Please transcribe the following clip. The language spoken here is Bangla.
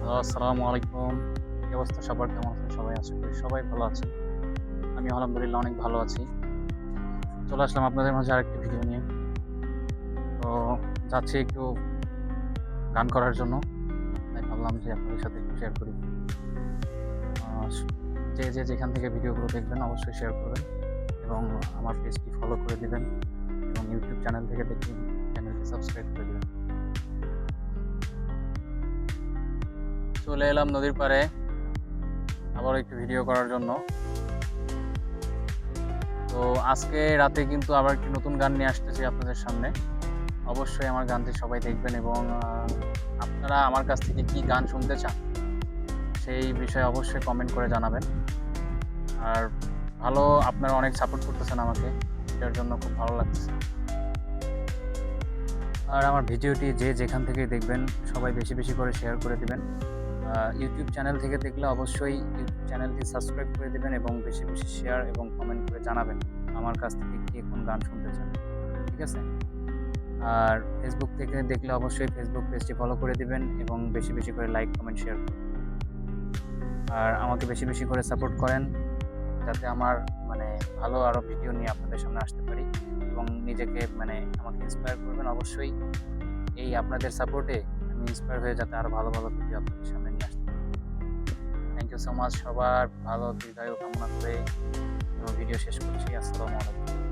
হ্যালো, আসসালামু আলাইকুম। কি অবস্থা সবার? কেমন আছেন সবাই? আশা করি সবাই ভালো আছেন। আমি আলহামদুলিল্লাহ অনেক ভালো আছি। চলে আসলাম আপনাদের মাঝে আরেকটি ভিডিও নিয়ে। তো যাচ্ছি একটু গান করার জন্য। তাই ভাবলাম যে আপনাদের সাথে একটু শেয়ার করি। আ স যে যেখান থেকে ভিডিওগুলো দেখবেন অবশ্যই শেয়ার করবেন এবং আমার পেজটি ফলো করে দিবেন এবং YouTube চ্যানেল থেকে দেখলে চ্যানেলটি সাবস্ক্রাইব করে দিবেন। চলে এলাম নদীর পাড়ে আবারও একটু ভিডিও করার জন্য। তো আজকে রাতে কিন্তু আবার একটি নতুন গান নিয়ে আসতেছি আপনাদের সামনে। অবশ্যই আমার গানটি সবাই দেখবেন এবং আপনারা আমার কাছ থেকে কি গান শুনতে চান, সেই বিষয়ে অবশ্যই কমেন্ট করে জানাবেন। আর আপনারা অনেক সাপোর্ট করতেছেন আমাকে। এটার জন্য খুব ভালো লাগতেছে। আর আমার ভিডিওটি যে যেখান থেকেই দেখবেন সবাই বেশি করে শেয়ার করে দিবেন। YouTube চ্যানেল থেকে দেখলে অবশ্যই YouTube চ্যানেলটি সাবস্ক্রাইব করে দিবেন এবং বেশি শেয়ার এবং কমেন্ট করে জানাবেন আমার কাছ থেকে কে কোন গান শুনতে চান। ঠিক আছে? আর Facebook থেকে দেখলে অবশ্যই Facebook পেজটি ফলো করে দিবেন এবং বেশি করে লাইক, কমেন্ট, শেয়ার করবেন। আর আমাকে বেশি করে সাপোর্ট করেন যাতে আমার মানে ভালো আরো ভিডিও নিয়ে আপনাদের সামনে আসতে পারি এবং নিজেকে আমাকে ইন্সপায়ার করবেন অবশ্যই। এই আপনাদের সাপোর্টে আমি ইন্সপায়ার হয়ে যাতে আরো ভালো ভিডিও আপনাদের সামনে নিয়ে আসতে পারি। থ্যাংক ইউ সো মাচ সবার ভালো দীর্ঘায়ু কামনা করে ভিডিও শেষ করছি। আসসালামু আলাইকুম।